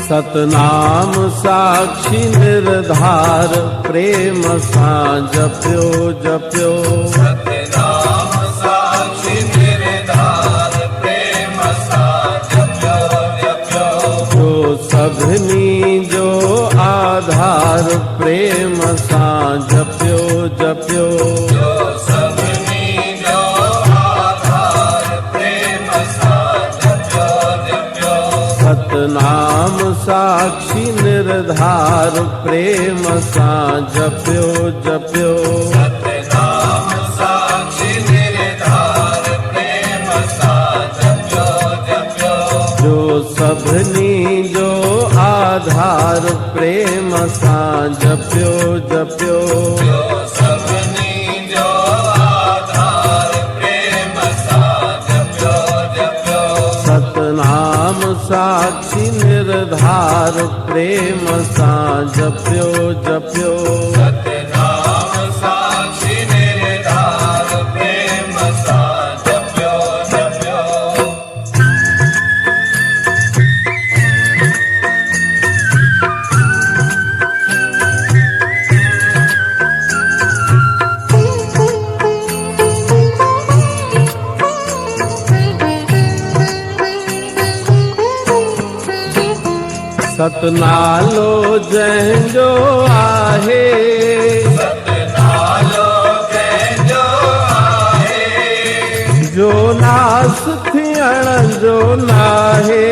सतनाम साक्षी निर्धार प्रेम सा जप्यो जप्यो। सतनाम साक्षी निर्धार प्रेम सा जप्यो जप्यो। जो सभनी जो आधार प्रेम सा जप्यो जप्यो। जो सभनी जो आधार प्रेम सा जप्यो जप्यो। सतनाम साक्षी निर्धार प्रेम सा जप्यो जप्यो। सतनाम साक्षी निर्धार प्रेम सा जप्यो जप्यो। जो सभनी जो आधार प्रेम सा जप्यो जप्यो। जो सभनी जो आधार प्रेम सा जप्यो जप्यो। सतनाम साक्षी निर्धार प्रेम सा जप्यो जप्यो। सतनाम साक्षी निर्धार प्रेम सा जप्यो जप्यो। सतनालो जंहिंजो आहे। सतनालो जंहिंजो आहे। जो नास थियण जो नाहे।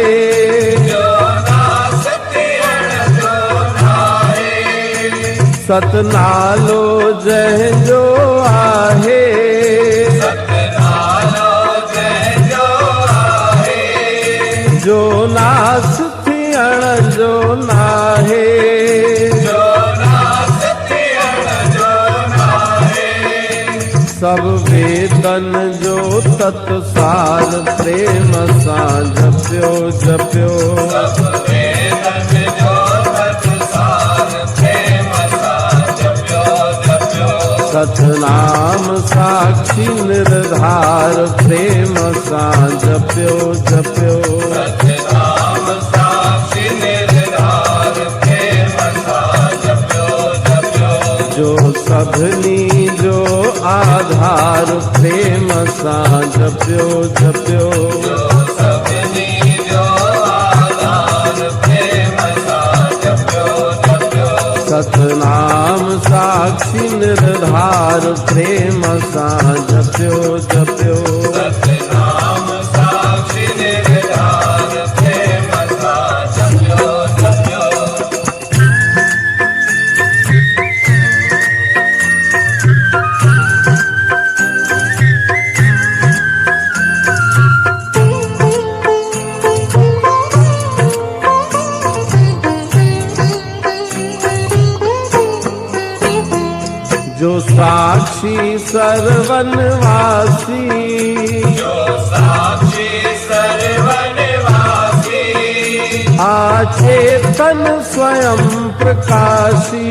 जो नास थियण जो नाहे। सतनालो जंहिंजो आहे। सतनालो जंहिंजो आहे। जो नास थियण जो नाहे। जो नास थियण जो नाहे। सब वेदन जो तत्सार प्रेम सा जप्यो जप्यो। सब वेदन जो तत्सार प्रेम सा जप्यो जप्यो। सतनाम साक्षी निर्धार प्रेम सा जप्यो जप्यो। सतनाम साक्षी निर्धार प्रेम सा जप्यो जप्यो। जो सभनी जो आधार प्रेम सा जप्यो जप्यो। जो सभनी जो आधार प्रेम सा जप्यो जप्यो। सतनाम साक्षी निर्धार प्रेम सा जप्यो जप्यो। सतनाम साक्षी निर्धार प्रेम सा जप्यो जप्यो। जो साक्षी सर्वनवासी। जो साक्षी सर्वनिवासी। आचेतन स्वयं प्रकाशी।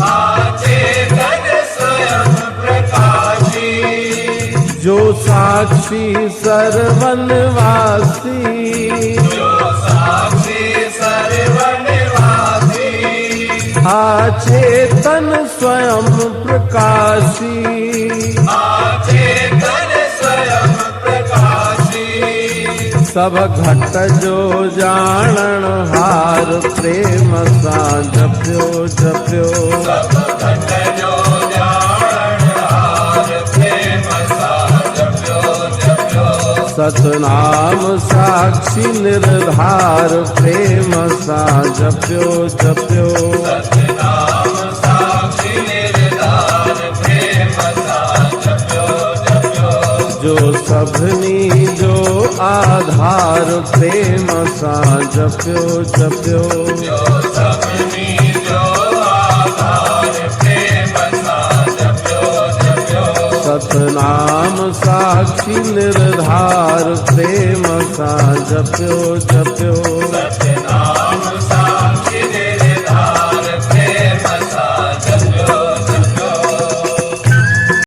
आचेतन स्वयं प्रकाशी। जो साक्षी सर्वनवासी। जो साक्षी सर्वनिवासी। आचेतन स्वयं प्रकाशी। आचेतन स्वयं प्रकाशी। सब घट जो जानन हार प्रेम सा जप्यो जप्यो। सब घट जो जानन हार प्रेम सा जप्यो जप्यो। सतनाम साक्षी निर्धार प्रेम सा जप्यो जप्यो। सतनाम साक्षी निर्धार प्रेम सा जप्यो जप्यो। जो सभनी जो आधार प्रेम सा जप्यो जप्यो। जो सभनी जो आधार प्रेम सा जप्यो जप्यो। सतनाम साक्षी निर्धार प्रेम सा जप्यो जप्यो।